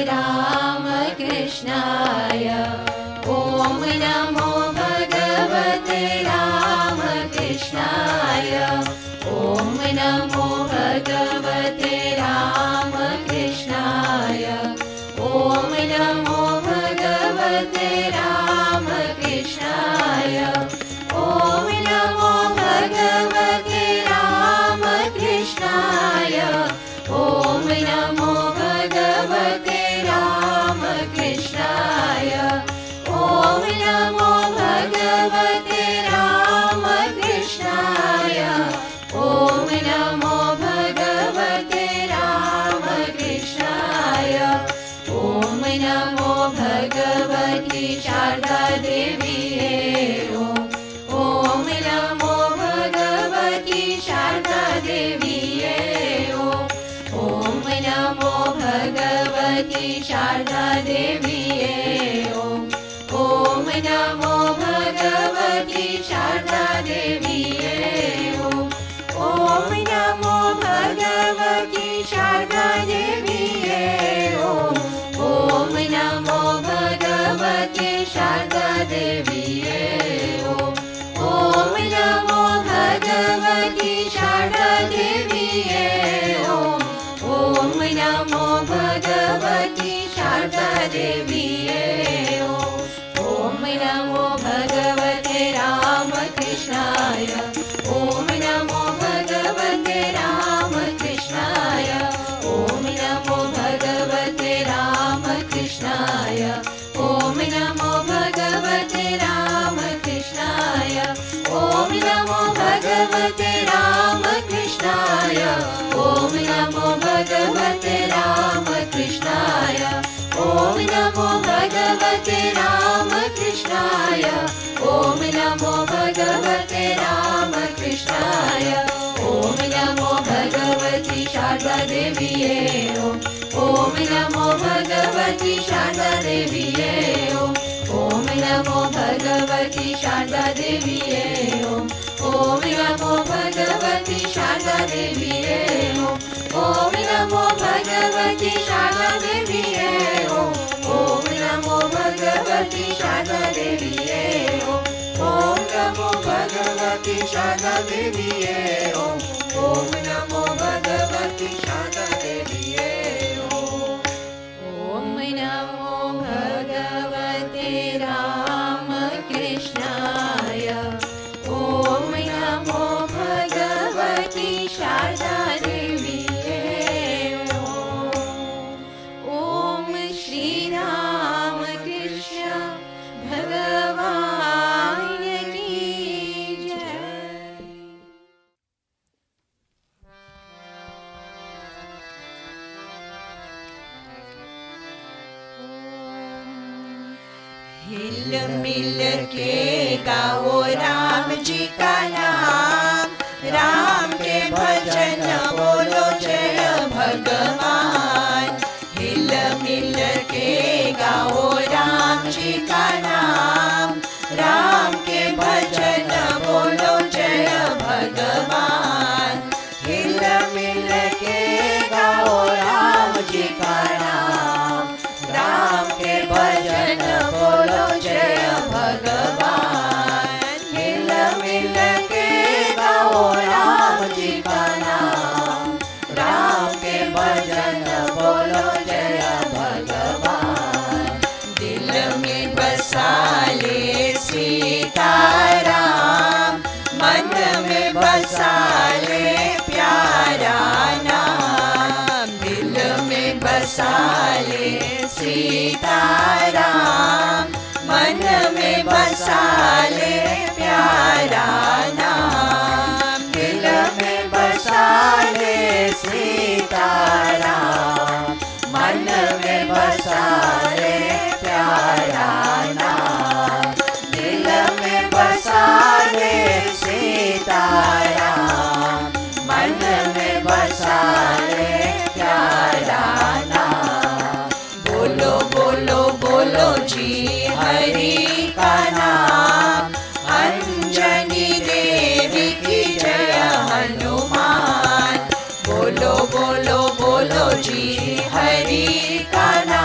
राम कृष्णाय। ॐ नमो भगवते राम कृष्णाय। ॐ नमो भगवते राम कृष्णाय। ॐ नमो भगवते राम कृष्णाय। ॐ नमो भगवते राम कृष्णाय। ॐ नमो भगवते राम कृष्णाय। ॐ नमो भगवते राम कृष्णाय। ॐ नमो भगवते राम कृष्णाय। ॐ नमो भगवती शारदा देवीये। ॐ नमो भगवती शारदा देवीये। ॐ नमो भगवती शारदा देवीये। ॐ नमो भगवती शारदा देवीये। ॐ नमो भगवती शारदा देवीये। ॐ नमो भगवती शारदा देवीये। ॐ नमो भगवती शारदा देवीये। ॐ नमो भगवती शारदा देवीये। ॐ नमो भगवते राम कृष्णाय। ॐ नमो भगवते राम कृष्णाय। ॐ नमो भगवते राम कृष्णाय। ॐ नमो भगवते राम कृष्णाय। ॐ नमो भगवते राम कृष्णाय। ॐ नमो भगवते राम कृष्णाय। ॐ नमो भगवते राम कृष्णाय। ॐ नमो भगवते राम कृष्णाय। ॐ नमो भगवती शारदा देवीये। ॐ नमो भगवती शारदा देवीये। ॐ नमो भगवती शारदा देवीये। ॐ नमो भगवती शारदा देवीये। ॐ नमो भगवती शारदा देवीये। ॐ नमो भगवती शारदा देवीये। ॐ नमो भगवती शारदा देवीये। ॐ नमो भगवती शारदा देवीये। ॐ नमो भगवते राम कृष्णाय। ॐ नमो भगवती शारदा देवीये। ॐ श्री राम कृष्ण भगवान की जय। हिल मिल के गाओ राम जी का नाम। राम के भजन बोलो जय भगवान। हिल मिल के गाओ राम जी का नाम। राम के भजन बोलो जय भगवान। हिल मिल के गाओ राम जी का नाम। राम के भजन बोलो जय भगवान। हिल मिल के गाओ राम जी का नाम। राम के भजन बोलो जय भगवान। दिल में बसा ले सीताराम। मन में बसा ले प्यारा नाम। दिल में बसा ले सीताराम। मन में बसा ले प्यारा नाम। दिल में बसा ले सीताराम। मन में बसा ले प्यारा नाम। दिल में बसा ले सीताराम। मन में बसा ले प्यारा नाम। बोलो बोलो बोलो जी हरि का नाम। अंजनी देवी की जय हनुमान। बोलो बोलो बोलो जी हरि का नाम।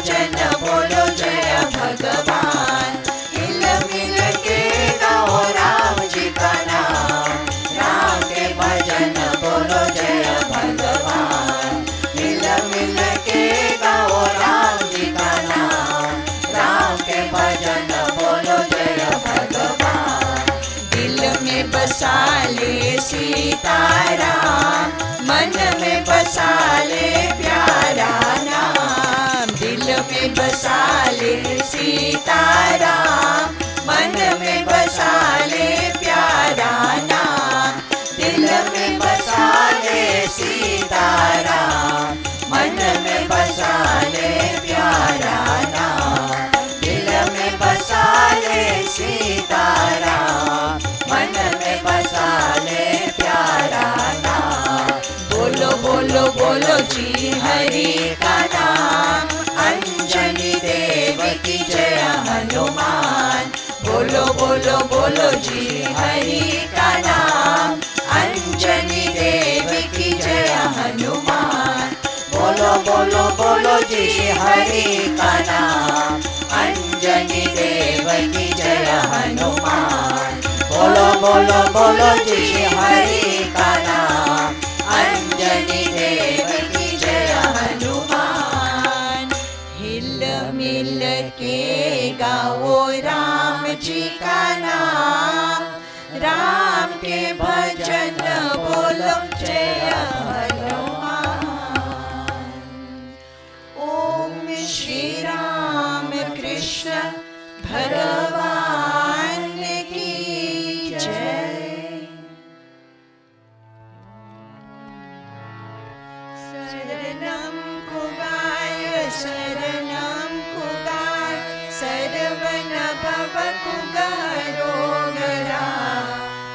भजन बोलो जय भगवान। मिल मिल के गाओ राम जी का नाम, राम के भजन बोलो जय भगवान। मिल मिल के गाओ राम जी का नाम, राम के भजन बोलो जय भगवान। दिल में बसा ले सीताराम, मन में बसा ले प्यारा नाम। दिल में बसा ले सीताराम, मन में बसा ले प्यारा नाम। दिल में बसा ले सीताराम, मन में बसा ले प्यारा नाम। दिल में बसा ले सीताराम, मन में बसा ले प्यारा नाम। बोलो बोलो बोलो जी हरि का नाम, अंजनी देव की जय हनुमान। बोलो बोलो बोलो जी हरि का नाम, अंजनी देव की जय हनुमान। बोलो बोलो बोलो जी हरि का नाम, अंजनी देव की जय हनुमान। बोलो बोलो बोलो जी हरि का नाम, अंजनी देव की जय हनुमान। हिल मिल के गाओ राम जी का नाम, राम के भजन बोलो जय हनुमान। ओम श्री राम कृष्ण भगवान की जय। शरणं कुगाय शरणं कुगाय, सर्वन भव कुगारोगरा।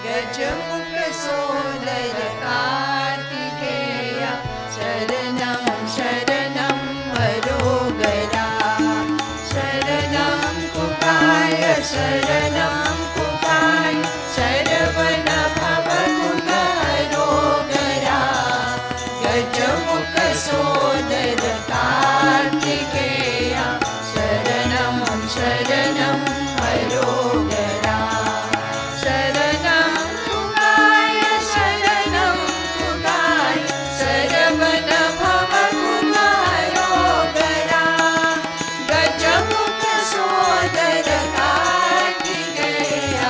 गजमुख सोदर कार्तिकेय, शरणं शरणं हरोगरा। शरणं कुगाय शरणं कुगाय, सर्वन भव कुगारोगरा। गजमुख सोदर कार्तिकेय, शरणं शरणं हरोगरा। शरणं कुगाय शरणं कुगाय, सर्वन भव कुगारोगरा। गजमुख सोदर कार्तिकेय,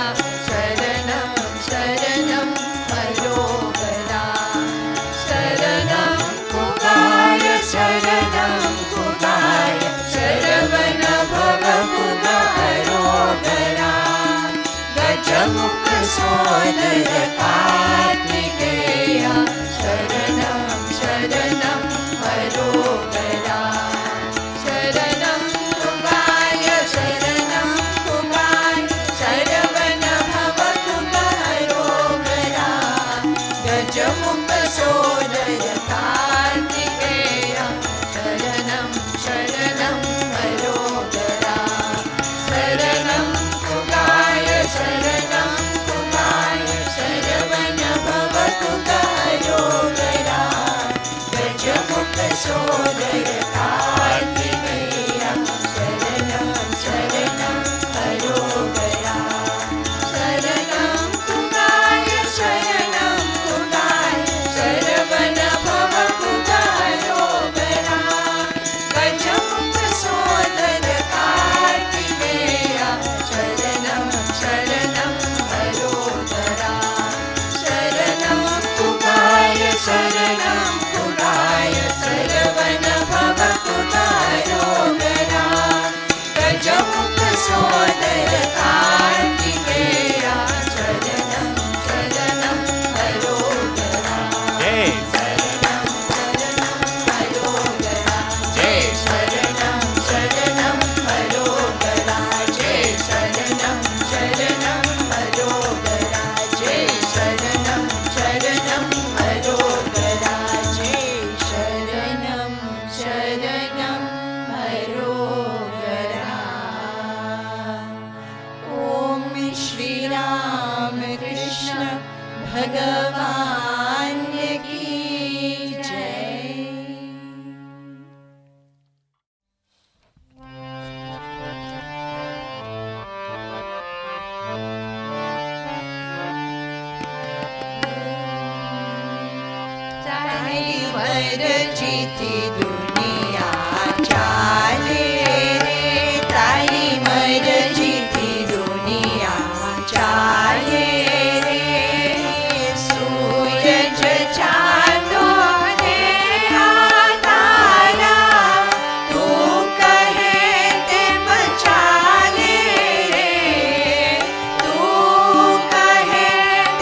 शरणं शरणं हरोगरा। शरणं कुगाय शरणं कुगाय, सर्वन भव कुगारोगरा। गजमुख सोदर कार्तिकेय, शरणं शरणं हरोगरा। शरणं कुगाय शरणं कुगाय, सर्वन भव कुगारोगरा। गजमुख सोदर कार्तिकेय, शरणं शरणं हरोगरा। शरणं कुगाय शरणं कुगाय, सर्वन भव कुगारोगरा। गजमुख सोदर कार्तिकेय, शरणं शरणं हरोगरा। शरणं कुगाय शरणं कुगाय, सर्वन भव कुगारोगरा। गजमुख सोदर कार्तिकेय, शरणं शरणं हरोगरा। शरणं कुगाय शरणं कुगाय, सर्वन भव कुगारोगरा। गजमुख सोदर कार्तिकेय, शरणं शरणं हरोगरा। शरणं शरणं हरोगरा। शरणं शरणं हरोगरा। शरणं शरणं हरोगरा। शरणं शरणं हरोगरा। शरणं शरणं हरोगरा। ओम श्री राम कृष्ण भगवान की जय। મરજીથી દુનિયા ચાલે રે તારી મરજીથી દુનિયા ચાલે રે સૂરજ ચાંદો ને આ તારા તું કહે તેમ ચાલે રે તું કહે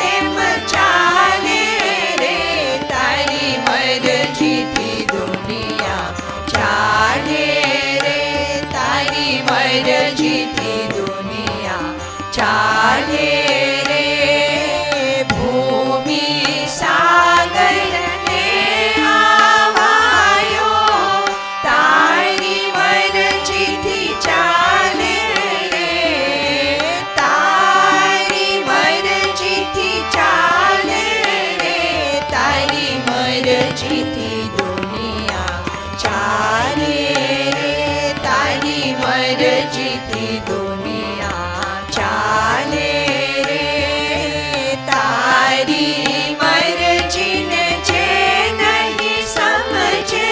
તેમ ચાલે રે તારી મરજીથી દુનિયા ચાલે રે તારી મરજીથી દુનિયા ચાલે રે ભૂમિ સાગર ને આવાયો તારી મરજીથી ચાલે રે તારી મરજીથી ચાલે રે તારી મરજીથી દુનિયા ચાલે રે તારી મરજીથી દુનિયા ચાલે રે તારી મરજીને જે નહીં સમજે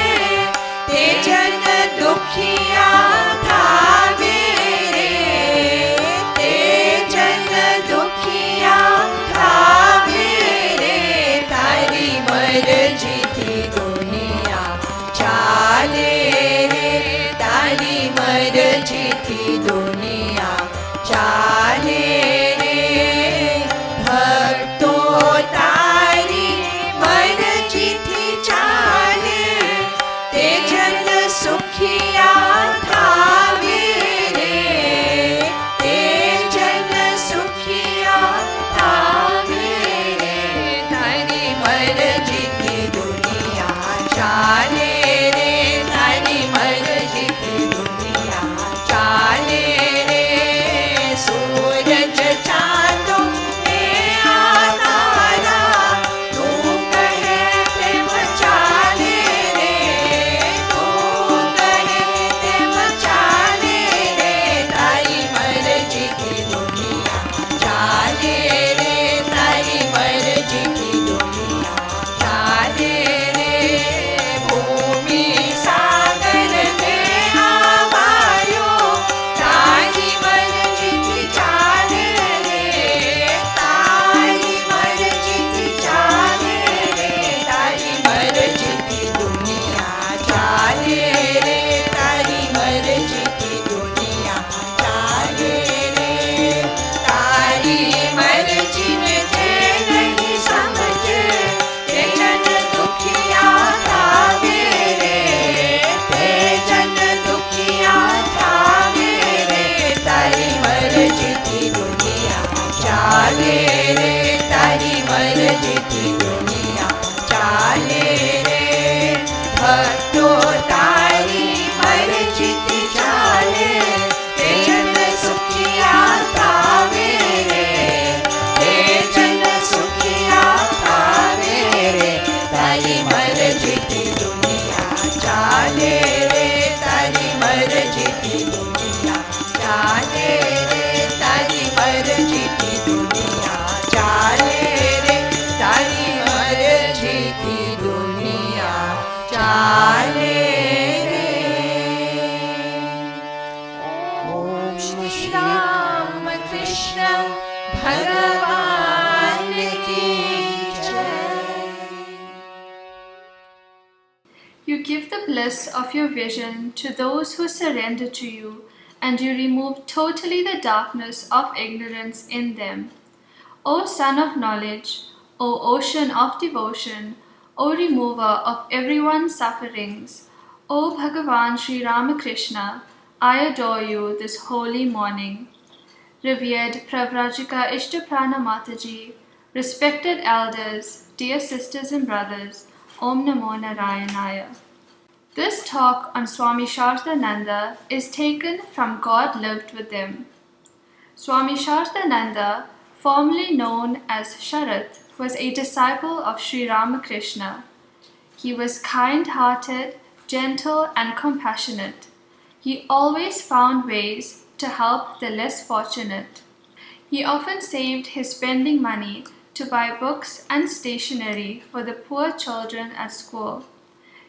તે જન દુખિયા થાવે રે તે જન દુખિયા થાવે રે તારી મરજીથી દુનિયા ચાલે રે તારી મરજીથી દુનિયા ચાલે રે ભક્તો તારી મરજીથી ચાલે તે જન સુખિયા થાવે રે તે જન સુખિયા થાવે રે તારી મરજીથી દુનિયા ચાલે રે તારી મરજીથી દુનિયા ચાલે રે સૂરજ ચાંદો ને આ તારા તું કહે તેમ ચાલે રે તું કહે તેમ ચાલે રે તારી મરજીથી દુનિયા ચાલે રે તારી મરજીથી દુનિયા ચાલે રે ભૂમિ સાગર ને આવાયો તારી મરજીથી ચાલે રે તારી મરજીથી ચાલે રે તારી મરજીથી દુનિયા ચાલે રે તારી મરજીથી દુનિયા ચાલે રે તારી મરજીને જે નહીં સમજે તે જન દુખિયા થાવે રે તે જન દુખિયા થાવે રે તારી મરજીથી દુનિયા ચાલે રે તારી મરજીથી દુનિયા ચાલે રે ભક્તો તારી મરજીથી ચાલે તે જન સુખિયા થાવે રે તે જન સુખિયા થાવે રે તારી મરજીથી દુનિયા ચાલે રે તારી મરજીથી દુનિયા ચાલે રે તારી મરજીથી દુનિયા ચાલે રે તારી મરજીથી દુનિયા ચાલે રે ઓમ શ્રી રામ કૃષ્ણ ભગવાન કી જય. You give the bliss of your vision to those who surrender to you, and you remove totally the darkness of ignorance in them. O Son of Knowledge, O Ocean of Devotion, O Remover of everyone's sufferings, O Bhagavan Sri Ramakrishna, I adore you this holy morning. Revered Pravrajika Ishtaprana Mataji, respected elders, dear sisters and brothers, Om Namo Narayanaya. This talk on Swami Sharadananda is taken from God Lived With Them. Swami Sharadananda, formerly known as Sharat, was a disciple of Sri Ramakrishna. He was kind-hearted, gentle and compassionate. He always found ways to help the less fortunate. He often saved his spending money to buy books and stationery for the poor children at school.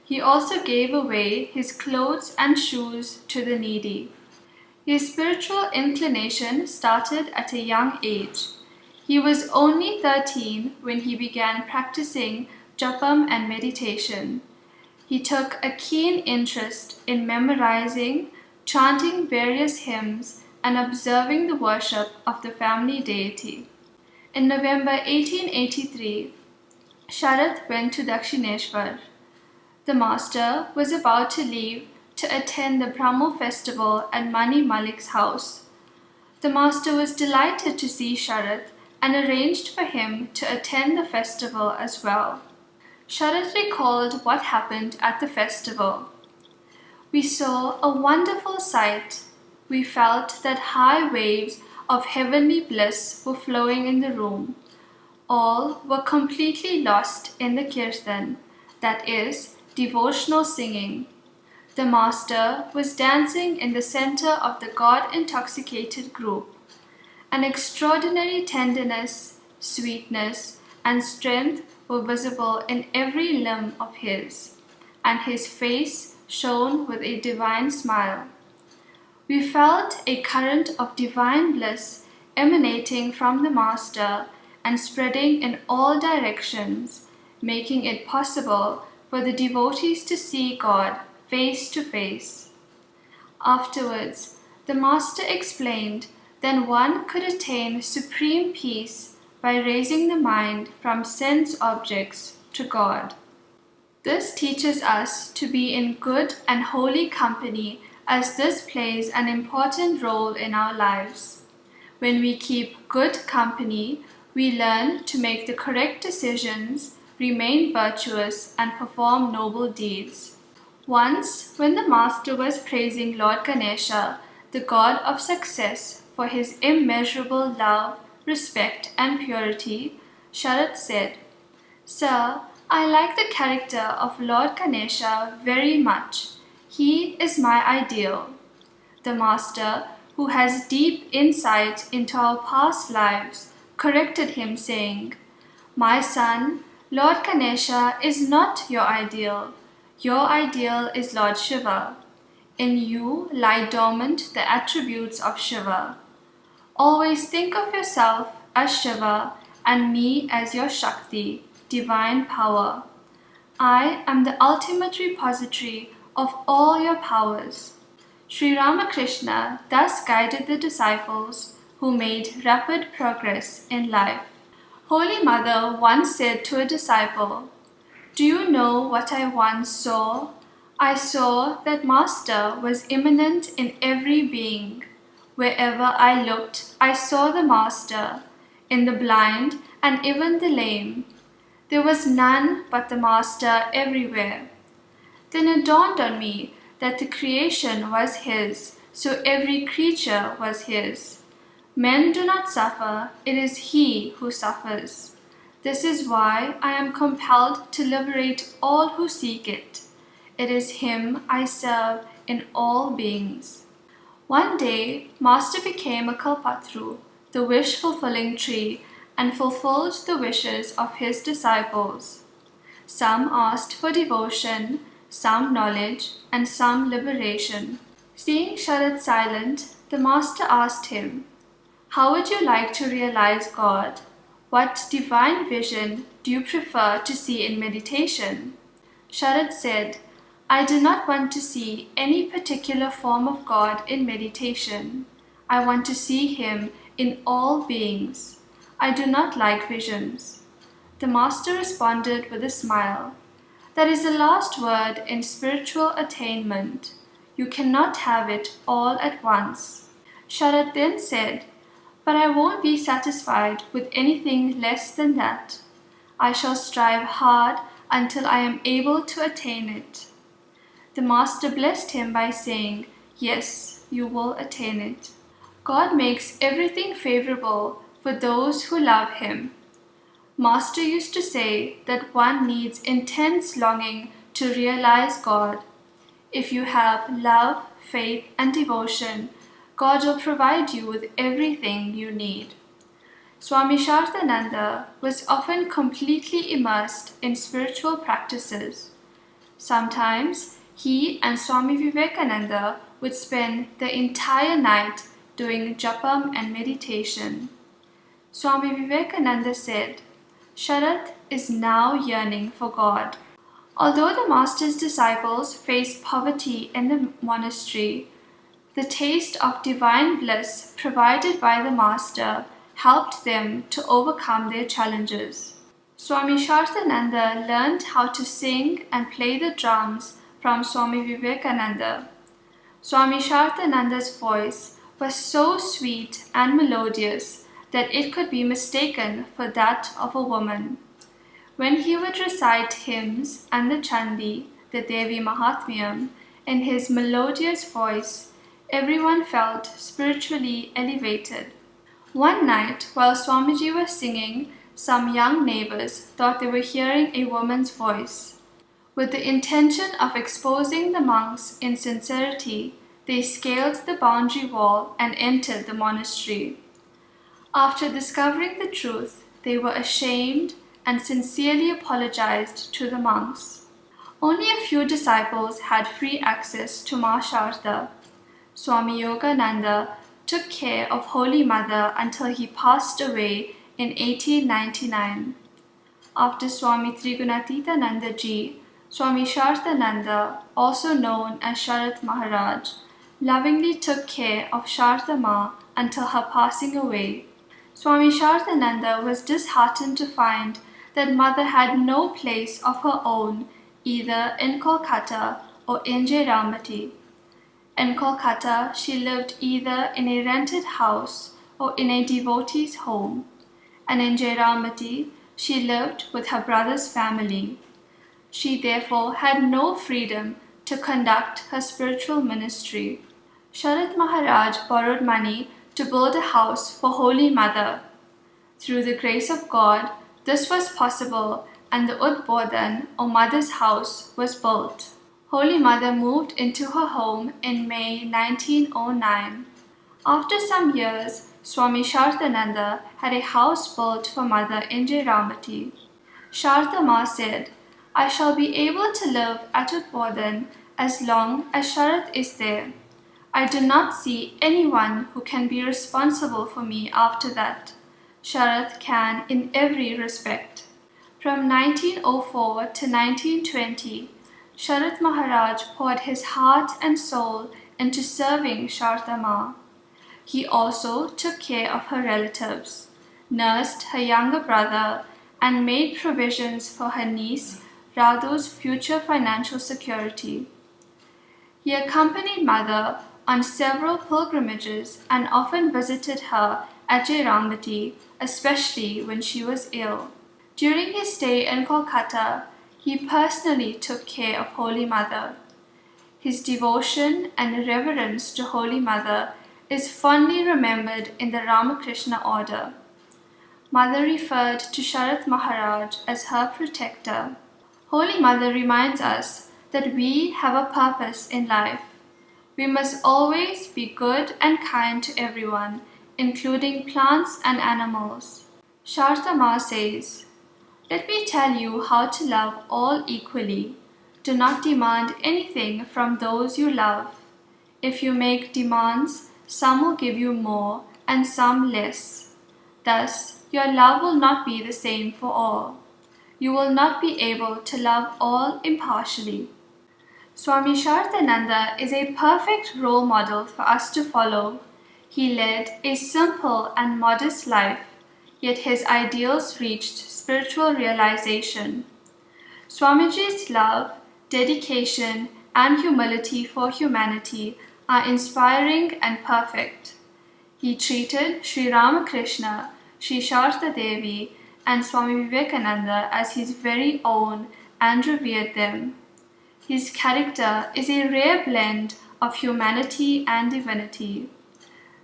He also gave away his clothes and shoes to the needy. His spiritual inclination started at a young age. He was only 13 when he began practicing japam and meditation. He took a keen interest in memorizing, chanting various hymns, and observing the worship of the family deity. In November 1883, Sharath went to Dakshineshwar. The master was about to leave to attend the Brahmo festival at Mani Malik's house. The master was delighted to see Sharath and arranged for him to attend the festival as well. Sharath recalled what happened at the festival. We saw a wonderful sight. We felt that high waves of heavenly bliss were flowing in the room. All were completely lost in the kirtan, that is, devotional singing. The master was dancing in the center of the God-intoxicated group. An extraordinary tenderness, sweetness, and strength were visible in every limb of his, and his face shone with a divine smile. We felt a current of divine bliss emanating from the master and spreading in all directions, making it possible for the devotees to see God face to face. Afterwards, the master explained that one could attain supreme peace by raising the mind from sense objects to God. This teaches us to be in good and holy company, as this plays an important role in our lives. When we keep good company, we learn to make the correct decisions, remain virtuous, and perform noble deeds. Once, when the master was praising Lord Ganesha, the god of success, for his immeasurable love, respect, and purity, Sharath said, "Sir, I like the character of Lord Ganesha very much. He is my ideal." The master, who has deep insight into our past lives, corrected him, saying, "My son, Lord Ganesha is not your ideal. Your ideal is Lord Shiva. In you lie dormant the attributes of Shiva. Always think of yourself as Shiva and me as your Shakti, divine power. I am the ultimate repository of all your powers." Sri Ramakrishna thus guided the disciples who made rapid progress in life. Holy Mother once said to a disciple, "Do you know what I once saw? I saw that Master was immanent in every being. Wherever I looked, I saw the Master, in the blind and even the lame. There was none but the Master everywhere. Then it dawned on me that the creation was His, so every creature was His. Men do not suffer, it is He who suffers. This is why I am compelled to liberate all who seek it. It is Him I serve in all beings." One day, Master became a Kalpatru, the wish-fulfilling tree, and fulfilled the wishes of his disciples. Some asked for devotion, some knowledge, and some liberation. Seeing Sharath silent, the master asked him, "How would you like to realize God? What divine vision do you prefer to see in meditation?" Sharath said, "I do not want to see any particular form of God in meditation. I want to see Him in all beings. I do not like visions." The master responded with a smile, "That is the last word in spiritual attainment. You cannot have it all at once." Sharath then said, "But I won't be satisfied with anything less than that. I shall strive hard until I am able to attain it." The master blessed him by saying, "Yes, you will attain it." God makes everything favorable for those who love Him. Master used to say that one needs intense longing to realize God. If you have love, faith, and devotion, God will provide you with everything you need. Swami Sharadananda was often completely immersed in spiritual practices. Sometimes he and Swami Vivekananda would spend the entire night doing japam and meditation. Swami Vivekananda said, Sharat is now yearning for God. Although the Master's disciples faced poverty in the monastery, the taste of divine bliss provided by the Master helped them to overcome their challenges. Swami Shardananda learned how to sing and play the drums from Swami Vivekananda. Swami Shardananda's voice was so sweet and melodious that it could be mistaken for that of a woman. When he would recite hymns and the Chandi, the Devi Mahatmyam, in his melodious voice, everyone felt spiritually elevated. One night, while Swamiji was singing, some young neighbors thought they were hearing a woman's voice. With the intention of exposing the monks in sincerity, they scaled the boundary wall and entered the monastery. After discovering the truth, they were ashamed and sincerely apologized to the monks. Only a few disciples had free access to Ma Sharda. Swami Yogananda took care of Holy Mother until he passed away in 1899. After Swami Trigunatityananda Ji, Swami Shardananda, also known as Sharat Maharaj, lovingly took care of Sharda Ma until her passing away. Swami Shardananda was disheartened to find that Mother had no place of her own either in Kolkata or in Jairamati. In Kolkata, she lived either in a rented house or in a devotee's home, and in Jairamati, she lived with her brother's family. She therefore had no freedom to conduct her spiritual ministry. Sharat Maharaj borrowed money to build a house for Holy Mother. Through the grace of God, this was possible and the Udbodhan or Mother's house was built. Holy Mother moved into her home in May 1909. After some years, Swami Shardananda had a house built for Mother in Jairamati. Sharda Ma said, I shall be able to live at Udbodhan as long as Sharat is there. I do not see anyone who can be responsible for me after that. Sharat can in every respect. From 1904 to 1920, Sharat Maharaj poured his heart and soul into serving Sharda Ma. He also took care of her relatives, nursed her younger brother, and made provisions for her niece Radhu's future financial security. He accompanied Mother on several pilgrimages and often visited her at Jairamati, especially when she was ill. During his stay in Kolkata, he personally took care of Holy Mother. His devotion and reverence to Holy Mother is fondly remembered in the Ramakrishna order. Mother referred to Sharat Maharaj as her protector. Holy Mother reminds us that we have a purpose in life. We must always be good and kind to everyone, including plants and animals. Sharda Ma says, Let me tell you how to love all equally. Do not demand anything from those you love. If you make demands, some will give you more and some less. Thus, your love will not be the same for all. You will not be able to love all impartially. Swami Shardananda is a perfect role model for us to follow. He led a simple and modest life, yet his ideals reached spiritual realization. Swamiji's love, dedication, and humility for humanity are inspiring and perfect. He treated Sri Ramakrishna, Sri Sharda Devi, and Swami Vivekananda as his very own and revered them. His character is a rare blend of humanity and divinity.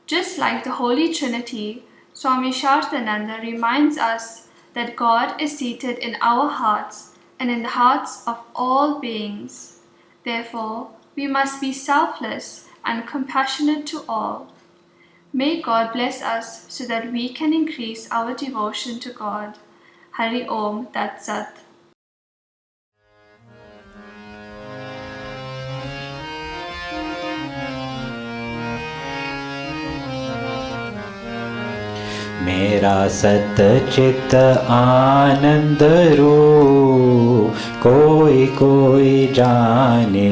Just like the Holy Trinity, Swami Shardananda reminds us that God is seated in our hearts and in the hearts of all beings. Therefore, we must be selfless and compassionate to all. May God bless us so that we can increase our devotion to God. Hari Om Tat Sat. मेरा सतचित आनंद रूप कोई कोई जाने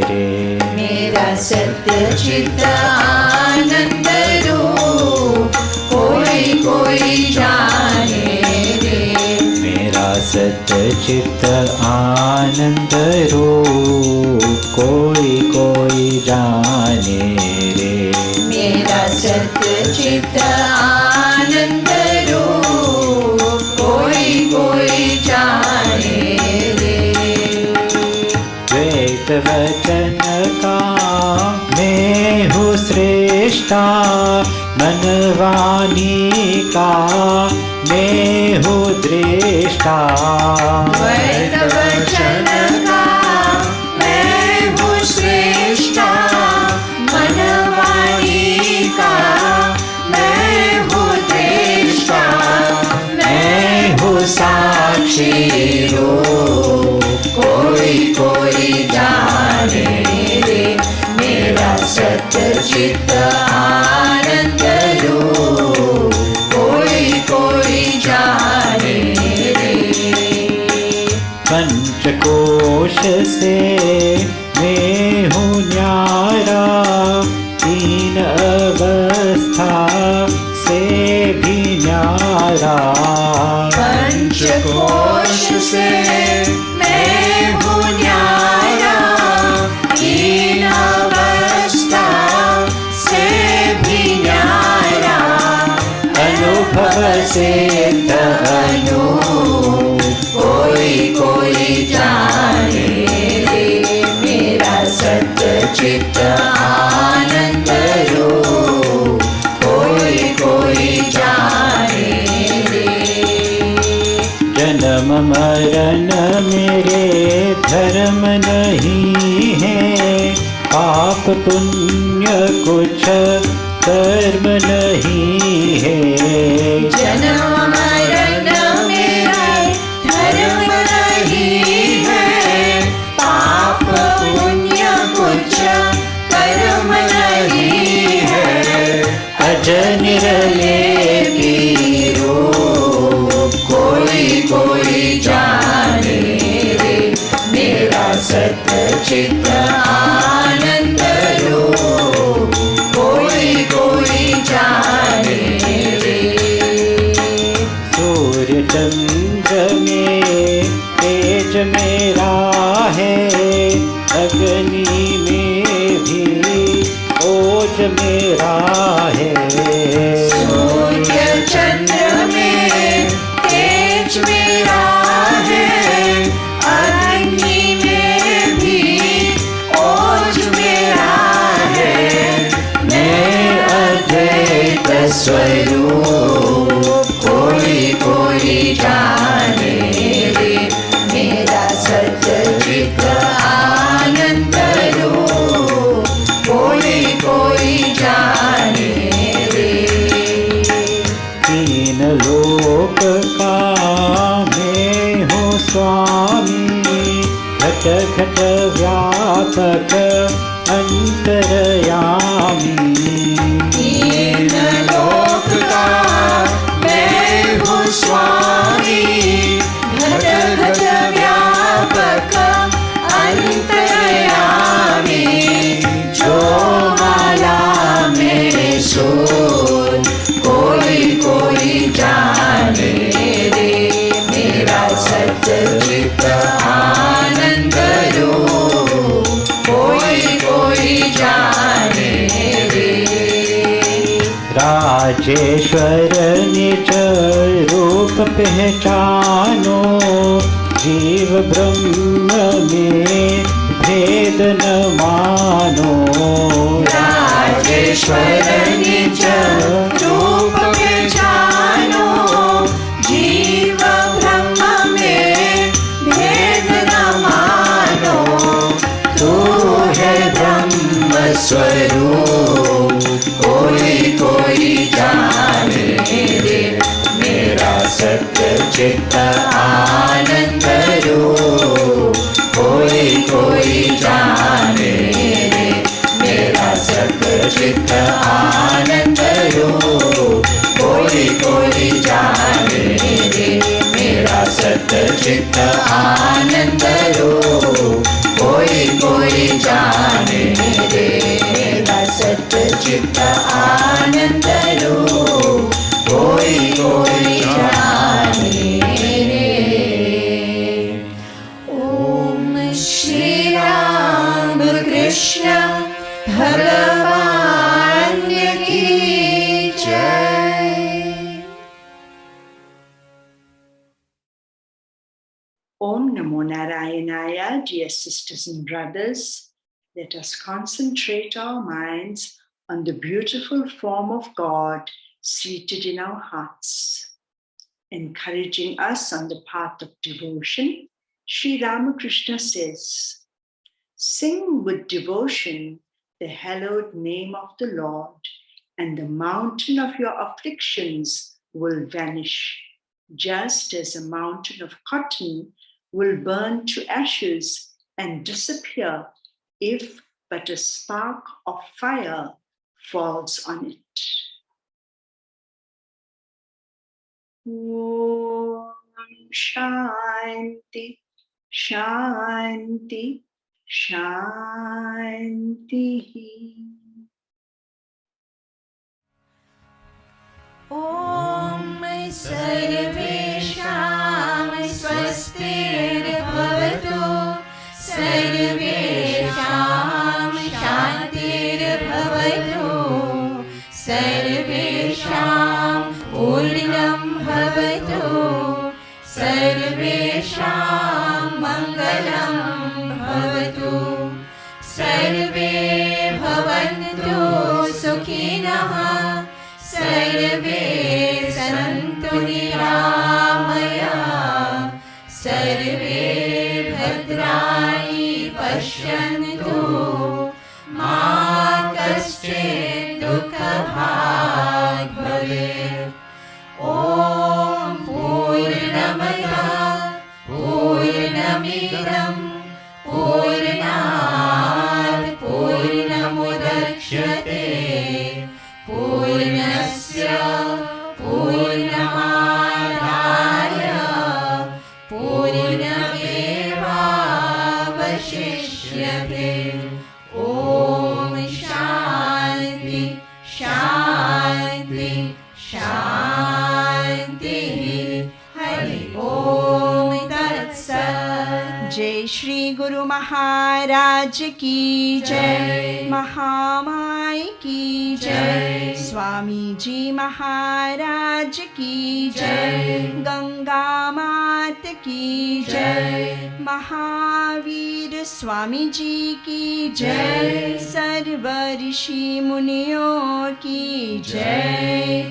रे। मेरा सत्य चित्त आनंद रूप कोई कोई जाने रे। मेरा सतचित आनंद रूप कोई कोई जाने रे। मेरा सत्य चित्त आनंद रूप कोई कोई जाने रे। वेद वचन का मैं हूँ श्रेष्ठा, मनवाणी का मैं हूँ दृष्टा। वेद वचन का मैं हूँ श्रेष्ठा, मनवाणी का मैं हूँ दृष्टा। मैं हूँ साक्षी रूप कोई कोई जाने रे। मेरा सत्य चित्त आनंद रूप कोई कोई जाने रे। पंचकोश से मैं हूँ न्यारा, तीन अवस्था से भी न्यारा। पंचकोश से मैं हूँ न्यारा, तीन अवस्था से भी न्यारा। अनुभव से तनु कोई कोई जाने रे। मेरा सत्य चित्त आनंद रूप कोई कोई जाने रे। जन्म मरण मेरे धर्म नहीं है, पाप पुण्य कुछ कर्म नहीं है। जन्म मरण मेरे धर्म नहीं है, पाप पुण्य कुछ कर्म नहीं है। अज निर्लेपी रूप कोई कोई जाने रे। मेरा सत्य चित्त आनंद रूप कोई कोई जाने रे। सूर्य चंद्र में तेज मेरा है, अग्नि में भी ओज मेरा है। सूर्य चंद्र में तेज मेरा है, अग्नि में भी ओज मेरा है। मैं अद्वैत स्वरूप कोई कोई जाने रे। मेरा सत्य चित्त आनंद रूप कोई कोई जाने रे। तीन लोक का मैं हूँ स्वामी, घट घट व्यापक अंतरयामी। तीन लोक का मैं हूँ स्वामी, घट घट व्यापक अंतरयामी। जो माला में सोच कोई कोई जाने रे। मेरा सत्य चित्त आनंद रूप कोई कोई जाने रे। राजेश्वर निज रूप पहचानो, जीव ब्रह्म में भेद न मानो। राजेश्वर निज रूप पहचानो, जीव ब्रह्म में भेद न मानो। तू है ब्रह्म स्वरूप कोई कोई जाने रे। मेरा सत्य चित्त आनंद रूप कोई कोई जाने रे। मेरा सत्य चित्त आनंद रूप कोई Jai. Om Namo Narayanaya, dear sisters and brothers. Let us concentrate our minds on the beautiful form of God seated in our hearts. Encouraging us on the path of devotion, Sri Ramakrishna says, "Sing with devotion the hallowed name of the Lord, and the mountain of your afflictions will vanish, just as a mountain of cotton will burn to ashes and disappear if but a spark of fire falls on it." Om Shanti, Shanti, Shanti. ॐ सर्वेषां स्वस्तिर्भवतु, सर्वेषां शान्तिर्भवतु, सर्वेषां पूर्णं भवतु, सर्वेषां मङ्गलं भवतु, सर्वे भवन्तु सुखिनः, सर्वे सन्तु निरामयाः, सर्वे भद्राणि पश्यन्तु, मा कश्चित् दुःखभाग् भवेत्। ॐ पूर्णमदः पूर्णमिदं पूर्णात् पूर्णमुदच्यते, पूर्णस्य पूर्णमादाय पूर्णमेवावशिष्यते। ॐ शान्ति शान्ति शान्तिः। हरि ओम तत्सत्। जय श्री गुरु महाराज की जय, महामाई की जय, स्वामी जी महाराज की जय, गंगा मात की जय, महावीर स्वामी जी की जय, सर्व ऋषि मुनियों की जय,